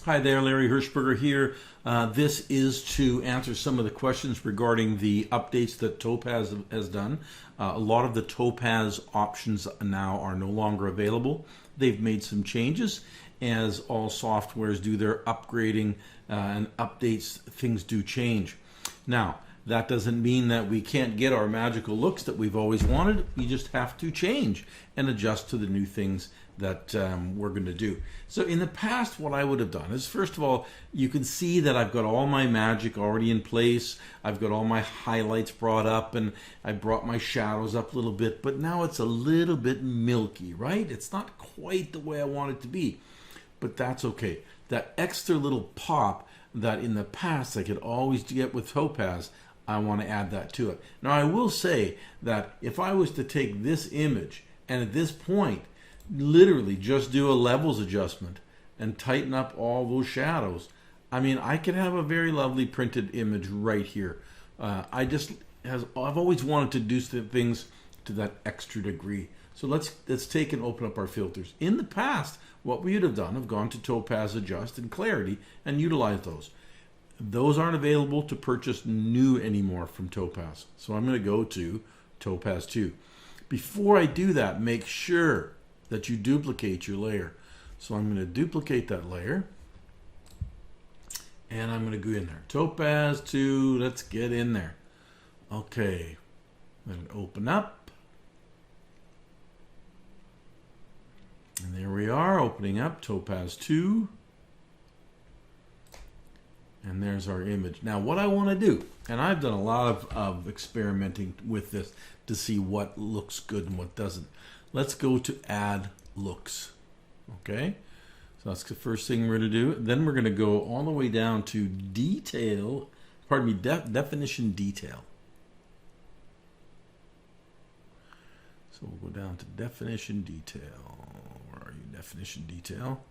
Hi there, Larry Hersberger here. This is to answer some of the questions regarding the updates that Topaz has done. A lot of the Topaz options now are no longer available. They've made some changes. As all softwares do their upgrading and updates, things do change. Now, that doesn't mean that we can't get our magical looks that we've always wanted. We just have to change and adjust to the new things that we're going to do. So in the past, what I would have done is, first of all, you can see that I've got all my magic already in place. I've got all my highlights brought up, and I brought my shadows up a little bit, but now it's a little bit milky, right? It's not quite the way I want it to be, but that's okay. That extra little pop that in the past I could always get with Topaz, I want to add that to it. Now, I will say that if I was to take this image and at this point literally just do a levels adjustment and tighten up all those shadows, I mean, I could have a very lovely printed image right here. I've always wanted to do things to that extra degree. So let's take and open up our filters. In the past, what we would have done, have gone to Topaz Adjust and Clarity and utilized those. Those aren't available to purchase new anymore from Topaz. So I'm going to go to Topaz 2. Before I do that, make sure that you duplicate your layer. So I'm going to duplicate that layer. And I'm going to go in there. Topaz 2, let's get in there. Okay, then open up. And there we are, opening up Topaz 2. And there's our image. Now what I want to do, and I've done a lot of experimenting with this to see what looks good and what doesn't. Let's go to add looks. Okay, so that's the first thing we're going to do. Then we're going to go all the way down to detail, definition detail. So we'll go down to definition detail. Where are you, definition detail?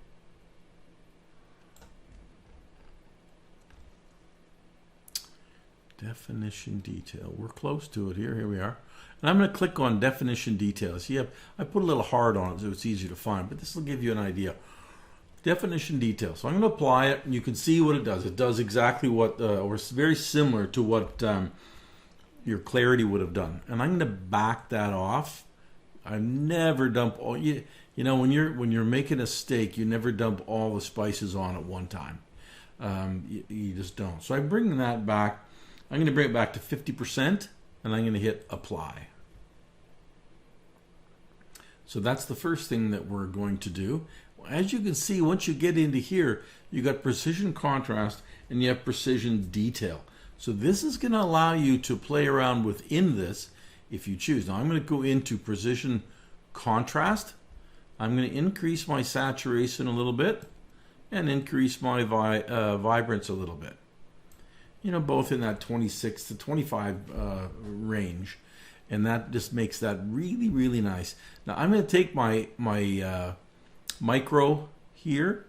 Definition detail. We're close to it here. Here we are. And I'm going to click on definition detail. See, I put a little hard on it so it's easy to find, but this will give you an idea. Definition detail. So I'm going to apply it, and you can see what it does. It does exactly what, or it's very similar to what your Clarity would have done. And I'm going to back that off. I never dump all. You know, when you're making a steak, you never dump all the spices on at one time. You just don't. So I bring that back. I'm going to bring it back to 50%, and I'm going to hit apply. So that's the first thing that we're going to do. As you can see, once you get into here, you got precision contrast and you have precision detail. So this is going to allow you to play around within this if you choose. Now I'm going to go into precision contrast. I'm going to increase my saturation a little bit and increase my vibrance a little bit. You know, both in that 26 to 25 range. And that just makes that really, really nice. Now I'm going to take my micro here,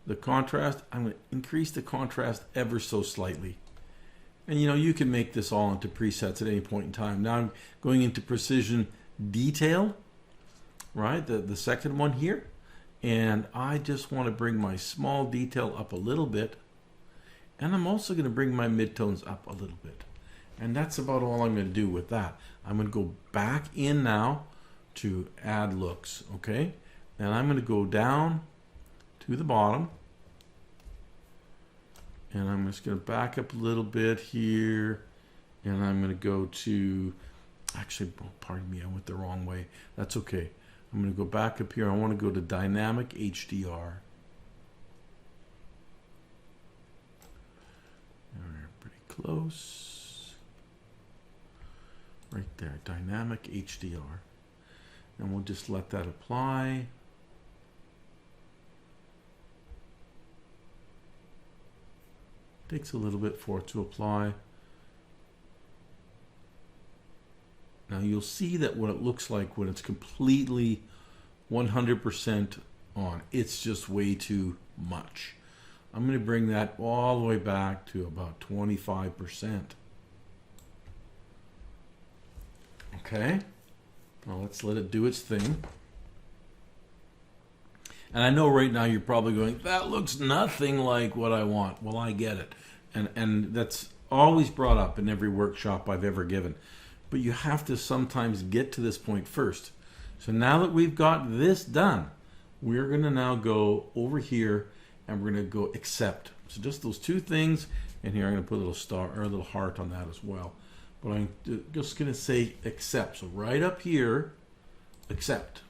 the contrast. I'm going to increase the contrast ever so slightly. And you know, you can make this all into presets at any point in time. Now I'm going into precision detail, right? The second one here. And I just want to bring my small detail up a little bit. And I'm also going to bring my midtones up a little bit. And that's about all I'm going to do with that. I'm going to go back in now to add looks, okay? And I'm going to go down to the bottom. And I'm just going to back up a little bit here. And I'm going to go to, actually, pardon me, I went the wrong way. That's okay. I'm going to go back up here. I want to go to dynamic HDR. Close. Right there, dynamic HDR. And we'll just let that apply. Takes a little bit for it to apply. Now you'll see that what it looks like when it's completely 100% on. It's just way too much. I'm going to bring that all the way back to about 25%. Okay, now let's let it do its thing. And I know right now you're probably going, that looks nothing like what I want. Well, I get it. And that's always brought up in every workshop I've ever given. But you have to sometimes get to this point first. So now that we've got this done, we're going to now go over here and we're going to go accept. So just those two things. And here I'm going to put a little star or a little heart on that as well. But I'm just going to say accept. So right up here, accept.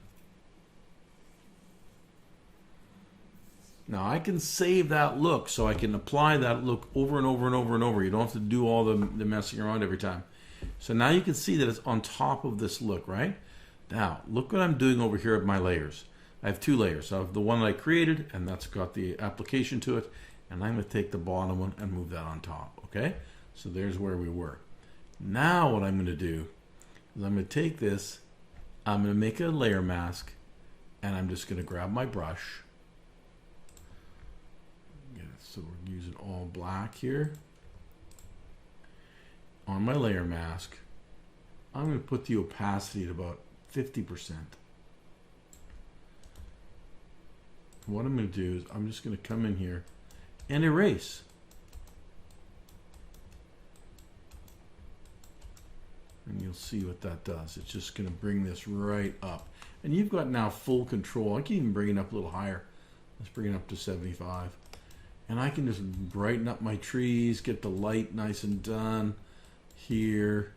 Now I can save that look, so I can apply that look over and over and over and over. You don't have to do all the messing around every time. So now you can see that it's on top of this look, right? Now, look what I'm doing over here at my layers. I have two layers. I have the one that I created, and that's got the application to it. And I'm going to take the bottom one and move that on top, okay? So there's where we were. Now what I'm going to do is I'm going to take this, I'm going to make a layer mask, and I'm just going to grab my brush. So we're using all black here. On my layer mask, I'm going to put the opacity at about 50%. What I'm going to do is I'm just going to come in here and erase. And you'll see what that does. It's just going to bring this right up. And you've got now full control. I can even bring it up a little higher. Let's bring it up to 75. And I can just brighten up my trees, get the light nice and done here.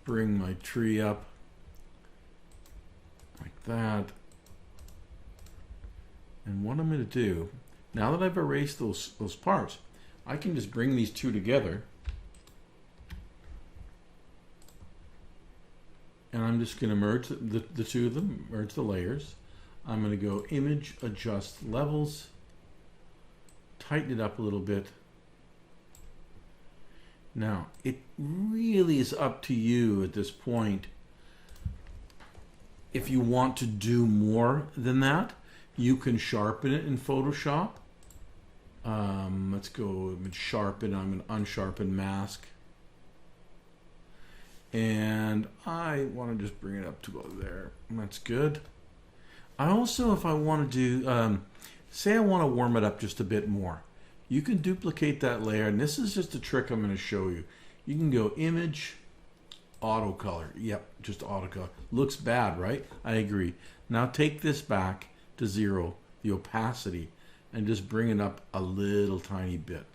Bring my tree up like that. And what I'm going to do, now that I've erased those parts, I can just bring these two together. And I'm just going to merge the two of them, merge the layers. I'm going to go image, adjust levels, tighten it up a little bit. Now, it really is up to you at this point. If you want to do more than that, you can sharpen it in Photoshop. Let's go and sharpen. I'm going to unsharpen mask. And I want to just bring it up to about there. That's good. I also, if I want to do, say I want to warm it up just a bit more, you can duplicate that layer. And this is just a trick I'm going to show you. You can go image, auto color. Yep, just auto color. Looks bad, right? I agree. Now take this back to 0, the opacity, and just bring it up a little tiny bit.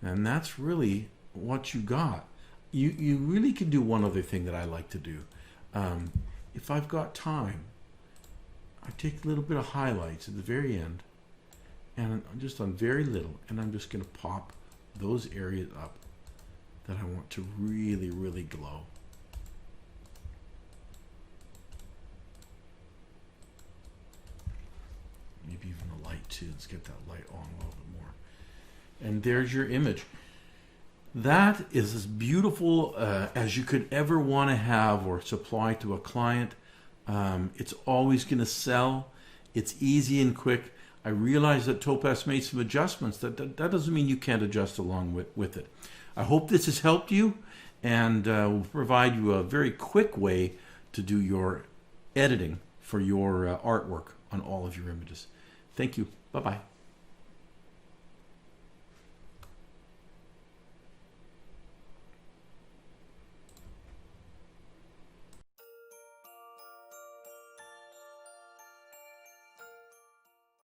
And that's really what you got. You really can do one other thing that I like to do. If I've got time, I take a little bit of highlights at the very end, and just on very little, and I'm just going to pop those areas up that I want to really, really glow. Maybe even the light too. Let's get that light on a little bit more. And there's your image. That is as beautiful as you could ever want to have or supply to a client. It's always going to sell. It's easy and quick. I realize that Topaz made some adjustments. That doesn't mean you can't adjust along with it. I hope this has helped you and will provide you a very quick way to do your editing for your artwork on all of your images. Thank you. Bye-bye.